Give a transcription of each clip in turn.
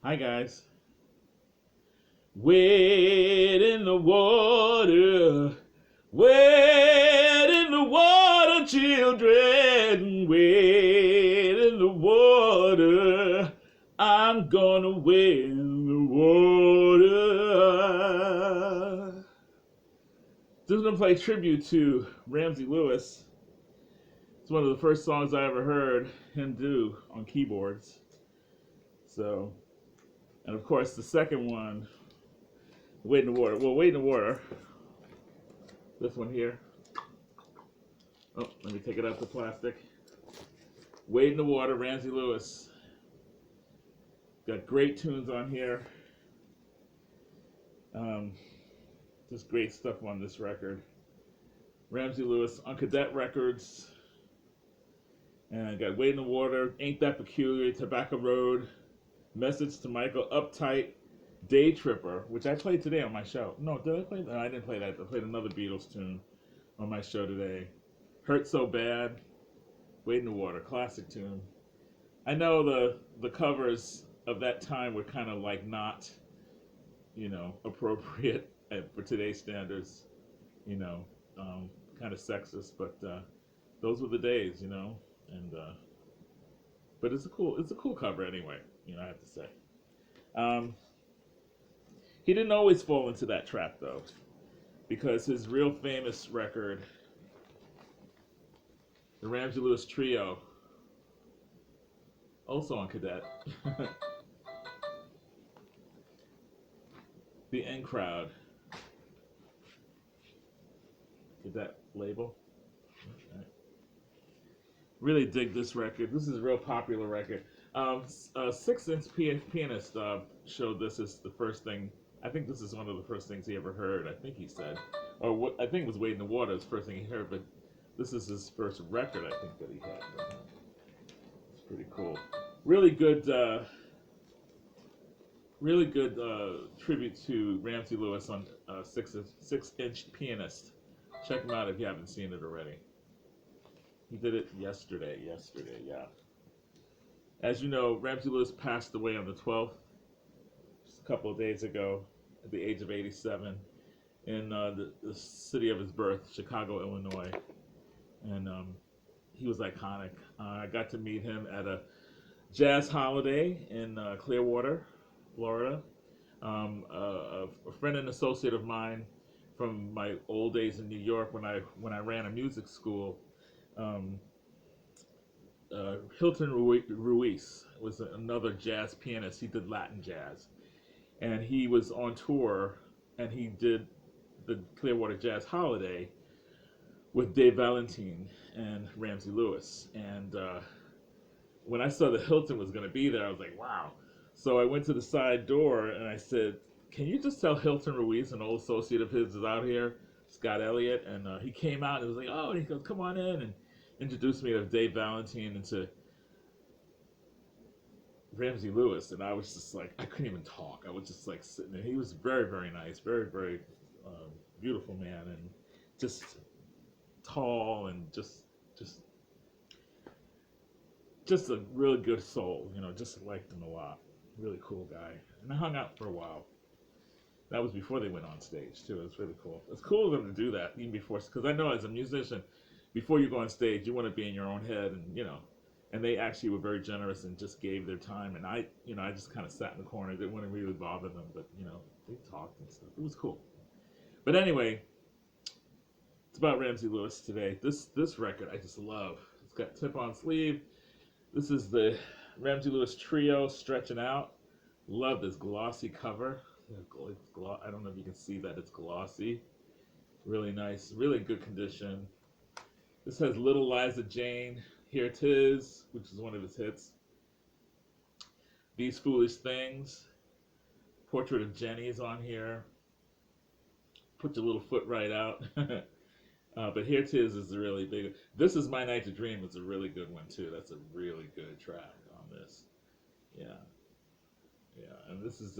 Hi guys. Wade in the water. Wade in the water, children. Wade in the water. I'm gonna wade in the water. This is gonna play tribute to Ramsey Lewis. It's one of the first songs I ever heard him do on keyboards. So, and of course, the second one, Wade in the Water. Well, Wade in the Water. This one here. Oh, let me take it out the plastic. Wade in the Water, Ramsey Lewis. Got great tunes on here. Um, just great stuff on this record. Ramsey Lewis on Cadet Records. And I got Wade in the Water, Ain't That Peculiar, Tobacco Road, Message to Michael, Uptight, Day Tripper, which I played today on my show. No, did I play that? No, I didn't play that. I played another Beatles tune on my show today. Hurt So Bad, Wade in the Water, classic tune. I know the covers of that time were kind of like not, appropriate for today's standards, you know, kind of sexist, but those were the days, and but it's a cool cover anyway, I have to say. Um, he didn't always fall into that trap though, because his real famous record, the Ramsey Lewis Trio, also on Cadet, the In Crowd, Cadet label. Okay. Really dig this record. This is a real popular record. Six-inch pianist showed this as the first thing. I think this is one of the first things he ever heard. I think he said, or what I think it was Wade in the Water. Was the first thing he heard, but this is his first record. I think that he had. It's pretty cool. Really good. Really good tribute to Ramsey Lewis on Six-inch Pianist. Check him out if you haven't seen it already. He did it yesterday, yeah. As you know, Ramsey Lewis passed away on the 12th, just a couple of days ago, at the age of 87, in the city of his birth, Chicago, Illinois. And he was iconic. I got to meet him at a jazz holiday in Clearwater, Florida. A friend and associate of mine from my old days in New York when I ran a music school. Um, Hilton Ruiz was another jazz pianist. He did Latin jazz, and he was on tour, and he did the Clearwater Jazz Holiday with Dave Valentine and Ramsey Lewis. And when I saw that Hilton was going to be there, I was like, wow. So I went to the side door and I said, can you just tell Hilton Ruiz, an old associate of his, is out here, Scott Elliott? And he came out and was like, oh, and he goes, come on in, and introduced me to Dave Valentine and to Ramsey Lewis. And I was just like, I couldn't even talk. I was just like sitting there. He was very, very nice, very, very beautiful man, and just tall and just just a really good soul. Just liked him a lot. Really cool guy. And I hung out for a while. That was before they went on stage too. It was really cool. It's cool of them to do that even before, because I know as a musician, before you go on stage, you want to be in your own head, and they actually were very generous and just gave their time. And I just kind of sat in the corner. Didn't want to really bother them, but they talked and stuff. It was cool. But anyway, it's about Ramsey Lewis today. This record I just love. It's got tip-on sleeve. This is the Ramsey Lewis Trio, Stretching Out. Love this glossy cover. I don't know if you can see that. It's glossy. Really nice. Really good condition. This has Little Liza Jane, Here 'Tis, which is one of his hits. These Foolish Things. Portrait of Jenny is on here. Put your little foot right out. But Here 'Tis is really big. This Is My Night to Dream is a really good one too. That's a really good track on this. Yeah. And this is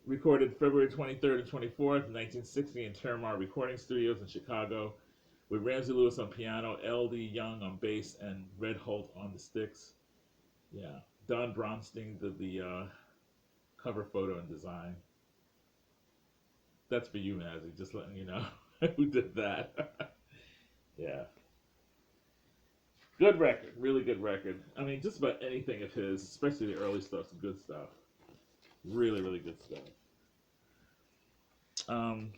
recorded February 23rd and 24th, 1960 in Terramar Recording Studios in Chicago, with Ramsey Lewis on piano, L.D. Young on bass, and Red Holt on the sticks. Yeah, Don Bronstein did the cover photo and design. That's for you, Mazzy. Just letting you know who did that. Yeah, good record, really good record. I mean, just about anything of his, especially the early stuff's good stuff. Really, really good stuff. Um,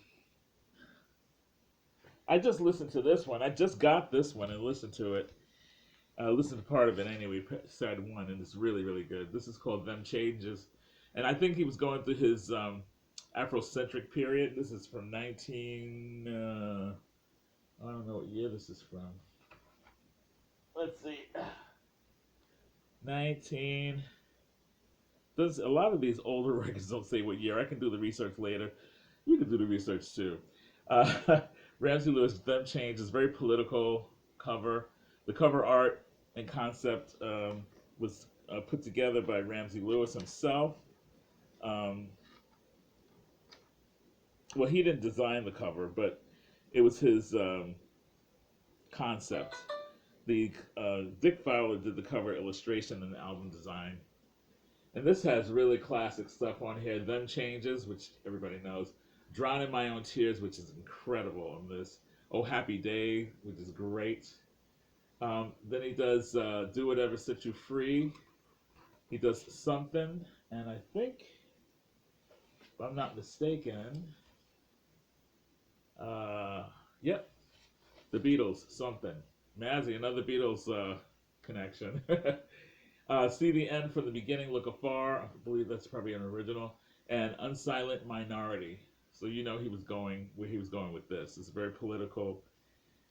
I just listened to this one. I just got this one and listened to it. Listened to part of it anyway, side one, and it's really, really good. This is called Them Changes. And I think he was going through his Afrocentric period. This is from 19. I don't know what year this is from. Let's see. 19. Does a lot of these older records don't say what year? I can do the research later. You can do the research too. Uh, Ramsey Lewis, Them Change is very political cover. The cover art and concept was put together by Ramsey Lewis himself. Um, well, he didn't design the cover, but it was his concept. The Dick Fowler did the cover illustration and the album design. And this has really classic stuff on here. Them Changes, which everybody knows. Drown in My Own Tears, which is incredible on this. Oh Happy Day, which is great. Then he does Do Whatever Set You Free. He does Something. And I think, if I'm not mistaken, yep, the Beatles, Something. Mazzy, another Beatles connection. See the End from the Beginning, Look Afar. I believe that's probably an original. And Unsilent Minority. So you know he was going where he was going with this. It's very political,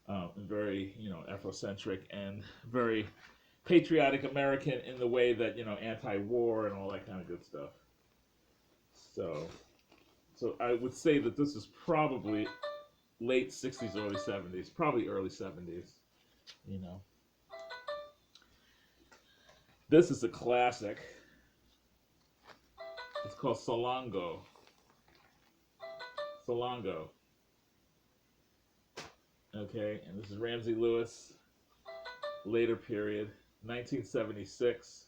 and very Afrocentric and very patriotic American in the way that anti-war and all that kind of good stuff. So I would say that this is probably late '60s, early '70s, probably early '70s. You know. This is a classic. It's called Salongo. Salongo. Okay, and this is Ramsey Lewis, later period, 1976.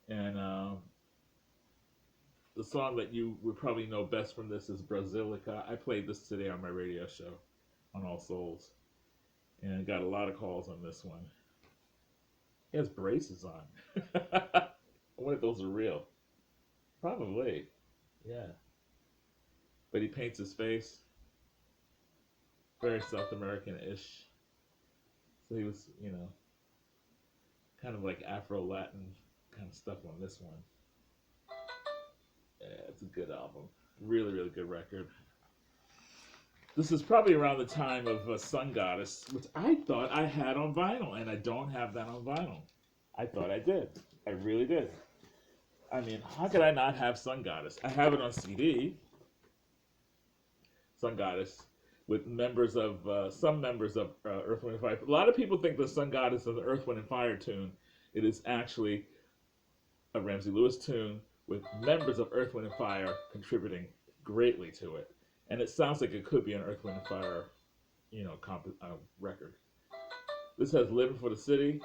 And the song that you would probably know best from this is Brasilica. I played this today on my radio show on All Souls. And got a lot of calls on this one. He has braces on. I wonder if those are real. Probably. Yeah. But he paints his face. Very South American-ish. So he was, kind of like Afro-Latin kind of stuff on this one. Yeah, it's a good album. Really, really good record. This is probably around the time of Sun Goddess, which I thought I had on vinyl, and I don't have that on vinyl. I thought I did. I really did. I mean, how could I not have Sun Goddess? I have it on CD, Sun Goddess, with some members of Earth, Wind, and Fire. A lot of people think the Sun Goddess is an Earth, Wind, and Fire tune. It is actually a Ramsey Lewis tune with members of Earth, Wind, and Fire contributing greatly to it. And it sounds like it could be an Earth, Wind, and Fire, record. This has Living for the City,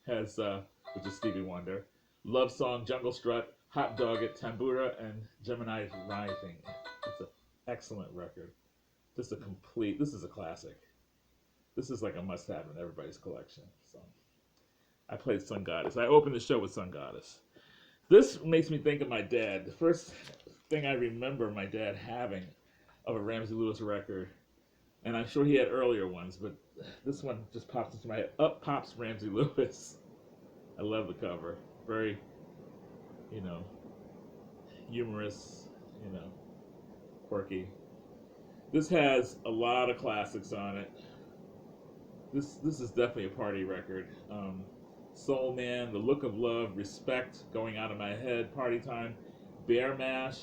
which is Stevie Wonder, Love Song, Jungle Strut, Hot Dog It, Tambura, and Gemini Rising. It's an excellent record. This is a classic. This is like a must-have in everybody's collection. So I played Sun Goddess. I opened the show with Sun Goddess. This makes me think of my dad. The first thing I remember my dad having of a Ramsey Lewis record, and I'm sure he had earlier ones, but this one just pops into my head. Up pops Ramsey Lewis. I love the cover. Very, humorous, quirky. This has a lot of classics on it. This is definitely a party record. Soul Man, The Look of Love, Respect, Going Out of My Head, Party Time, Bear Mash,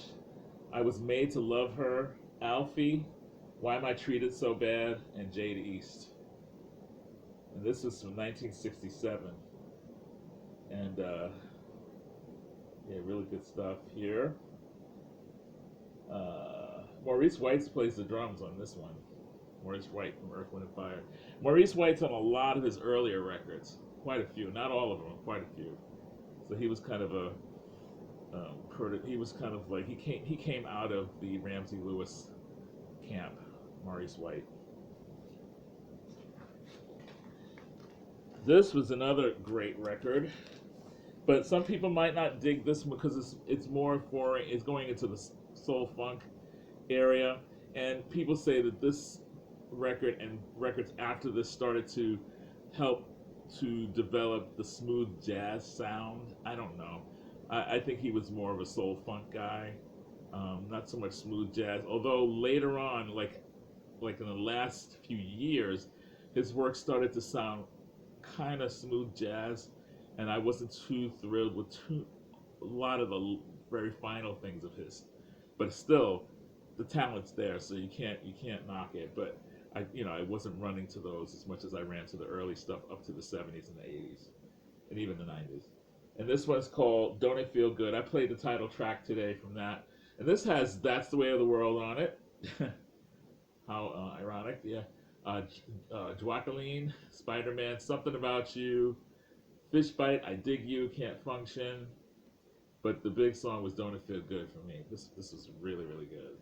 I Was Made to Love Her, Alfie, Why Am I Treated So Bad, and Jade East. And this is from 1967. And, really good stuff here. Maurice White plays the drums on this one. Maurice White from Earth, Wind, and Fire. Maurice White's on a lot of his earlier records. Quite a few. Not all of them, quite a few. So he was kind of a he was kind of like he came out of the Ramsey Lewis camp, Maurice White. This was another great record, but some people might not dig this one because it's more foreign. It's going into the soul funk area, and people say that this record and records after this started to help to develop the smooth jazz sound. I don't know. I think he was more of a soul funk guy, not so much smooth jazz. Although later on, like in the last few years, his work started to sound kind of smooth jazz, and I wasn't too thrilled with a lot of the very final things of his. But still, the talent's there, so you can't knock it. But I wasn't running to those as much as I ran to the early stuff up to the '70s and the '80s, and even the '90s. And this one's called "Don't It Feel Good." I played the title track today from that, and this has "That's the Way of the World" on it. How ironic, yeah. Joaquin, Spider-Man, Something About You, Fish Bite, I Dig You, Can't Function. But the big song was Don't It Feel Good for me. This was really, really good.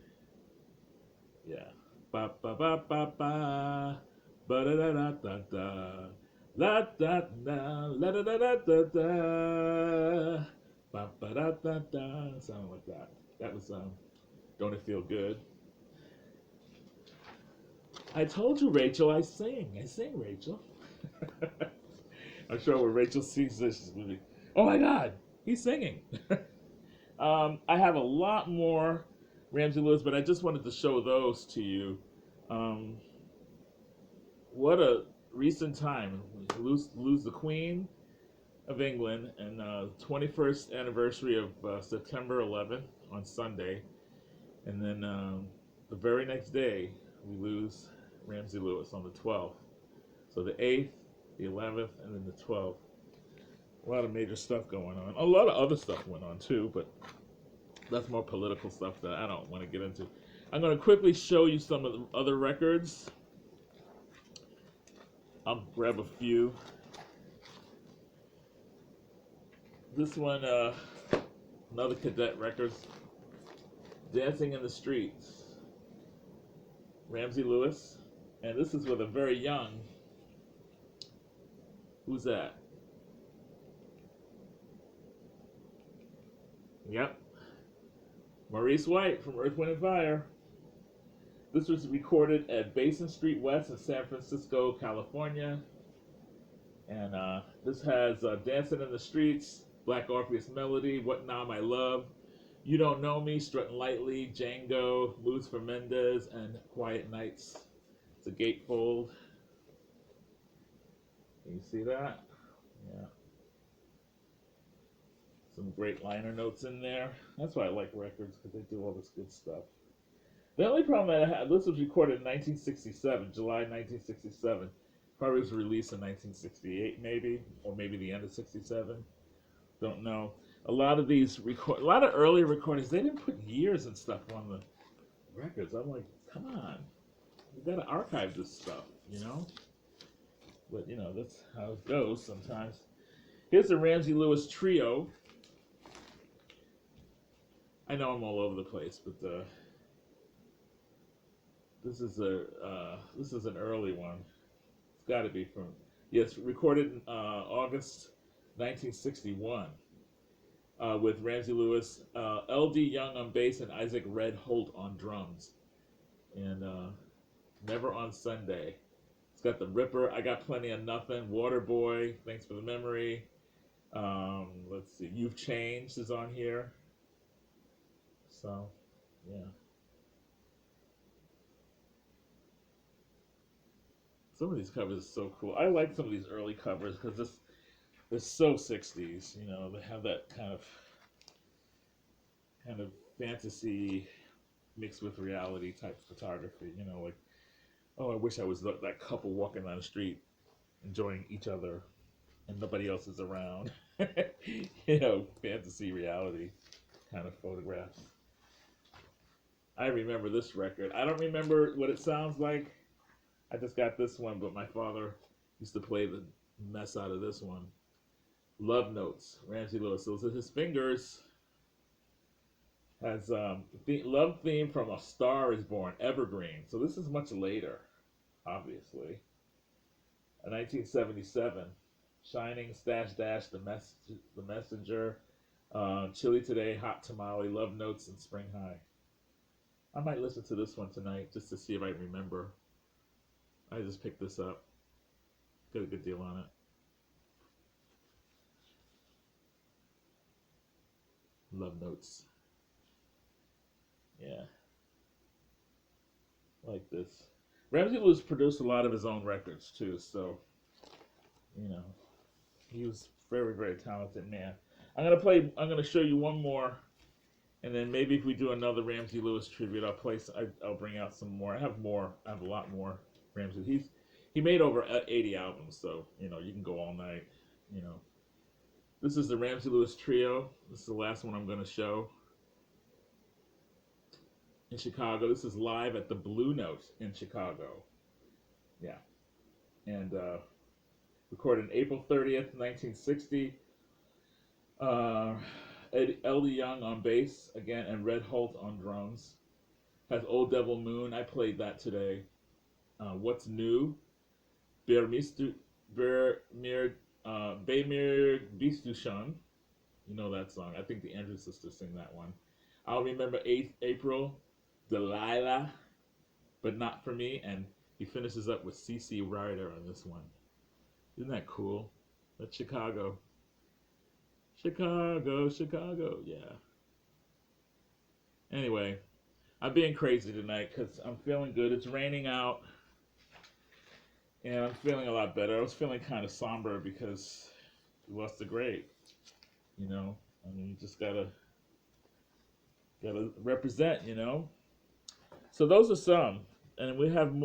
Yeah. Ba ba ba ba ba. Ba da da da da da. La da da. La da da da da da. Ba ba da da da. Something like that. That was Don't It Feel Good. I told you, Rachel, I sing. I sing, Rachel. I'm sure when Rachel sees this, she's going to be, oh my God, he's singing. I have a lot more Ramsey Lewis, but I just wanted to show those to you. What a recent time. Lose the Queen of England, and 21st anniversary of September 11th on Sunday. And then the very next day, we lose Ramsey Lewis on the 12th. So the 8th, the 11th, and then the 12th. A lot of major stuff going on. A lot of other stuff went on too, but that's more political stuff that I don't want to get into. I'm going to quickly show you some of the other records. I'll grab a few. This one, another Cadet Records. Dancing in the Streets. Ramsey Lewis. And this is with a very young, who's that? Yep. Maurice White from Earth, Wind & Fire. This was recorded at Basin Street West in San Francisco, California. And this has Dancing in the Streets, Black Orpheus Melody, What Now My Love, You Don't Know Me, Strutting Lightly, Django, Moods for Mendez, and Quiet Nights. It's a gatefold. Can you see that? Yeah. Some great liner notes in there. That's why I like records, because they do all this good stuff. The only problem that I had, this was recorded in 1967, July 1967. Probably was released in 1968, maybe, or maybe the end of '67. Don't know. A lot of these a lot of early recordings, they didn't put years and stuff on the records. I'm like, come on, you gotta archive this stuff, you know. But you know, that's how it goes sometimes. Here's the Ramsey Lewis Trio. I know I'm all over the place, but this is an early one. It's got to be from, yes, recorded in August 1961 with Ramsey Lewis, L.D. Young on bass, and Isaac Red Holt on drums. And Never on Sunday. It's got The Ripper, I Got Plenty of Nothing, Waterboy, Thanks for the Memory. Let's see, You've Changed is on here. So, yeah. Some of these covers are so cool. I like some of these early covers because they're so 60s. You know, they have that kind of fantasy mixed with reality type photography. You know, like, oh, I wish I was that couple walking down the street enjoying each other and nobody else is around. You know, fantasy reality kind of photographs. I remember this record. I don't remember what it sounds like. I just got this one, but my father used to play the mess out of this one. Love Notes, Ramsey Lewis. Those are his fingers. Has love theme from A Star Is Born, Evergreen. So this is much later, obviously. 1977, Shining, Stash Dash, The Messenger, Chili Today, Hot Tamale, Love Notes, and Spring High. I might listen to this one tonight just to see if I remember. I just picked this up. Got a good deal on it. Love Notes. Yeah, like this. Ramsey Lewis produced a lot of his own records too, so you know he was very very talented man. I'm gonna show you one more, and then maybe if we do another Ramsey Lewis tribute, I'll bring out some more. I have more. I have a lot more Ramsey. He made over 80 albums, so you can go all night. You know, this is the Ramsey Lewis trio. This is the last one I'm gonna show in Chicago. This is live at the Blue Note in Chicago. Yeah, and recorded April 30th, 1960. Eddie Young on bass again, and Red Holt on drums. Has Old Devil Moon. I played that today. What's New? Beimir Bistushan. You know that song. I think the Andrews sisters sing that one. I'll Remember 8th April. Delilah, But Not For Me. And he finishes up with CC Rider on this one. Isn't that cool? That's Chicago. Chicago, Chicago, yeah. Anyway, I'm being crazy tonight because I'm feeling good. It's raining out, and I'm feeling a lot better. I was feeling kind of somber because we lost the great. I mean, you just gotta represent. So those are some, and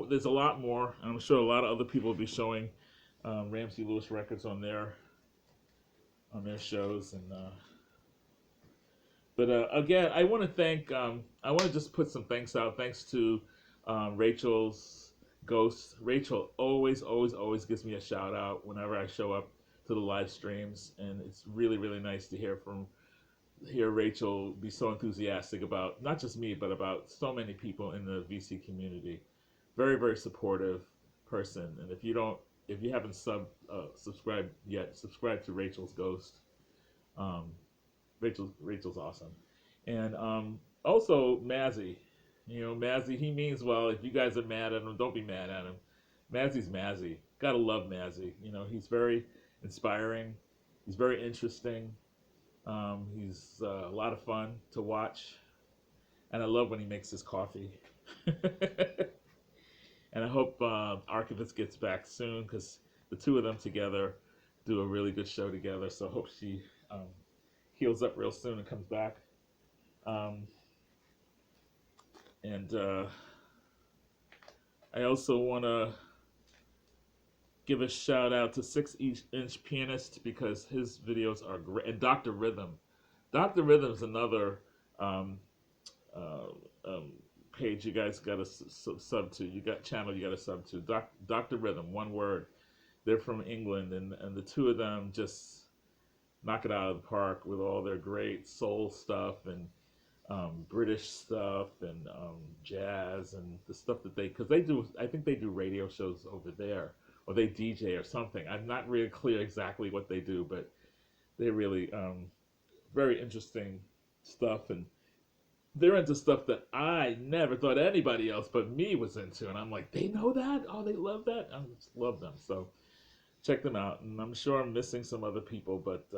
there's a lot more. I'm sure a lot of other people will be showing Ramsey Lewis records on their shows, and but again, I want to thank. I want to just put some thanks out. Thanks to Rachel's Ghost. Rachel always gives me a shout out whenever I show up to the live streams, and it's really really nice to hear Rachel be so enthusiastic about not just me, but about so many people in the VC community. Very very supportive person, and if you haven't subscribed yet, subscribe to Rachel's Ghost. Um, Rachel's awesome, and also Mazzy. Mazzy. He means well. If you guys are mad at him, don't be mad at him. Mazzy's Mazzy. Gotta love Mazzy. He's very inspiring. He's very interesting. He's a lot of fun to watch, and I love when he makes his coffee. And I hope Archivist gets back soon because the two of them together do a really good show together. So I hope she heals up real soon and comes back. Um, and I also want to give a shout out to 6-inch Pianist because his videos are great. And Dr. Rhythm. Dr. Rhythm's another um, uh, page you guys got to sub to. Channel you got to sub to. Dr. Rhythm, one word. They're from England, and the two of them just knock it out of the park with all their great soul stuff and British stuff and jazz and the stuff that because they do. I think they do radio shows over there, or they DJ or something. I'm not really clear exactly what they do, but they really very interesting stuff, and they're into stuff that I never thought anybody else but me was into, and I'm like, they know that? Oh, they love that? I just love them. So check them out, and I'm sure I'm missing some other people, but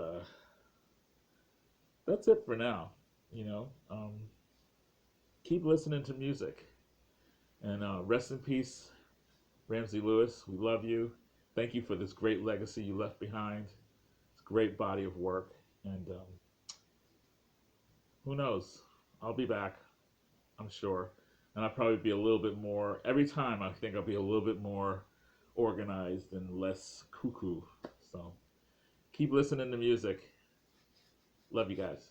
that's it for now. Keep listening to music, and rest in peace, Ramsey Lewis. We love you. Thank you for this great legacy you left behind. It's a great body of work, and who knows? I'll be back, I'm sure, and I'll probably be a little bit more. Every time I think I'll be a little bit more organized and less cuckoo. So keep listening to music. Love you guys.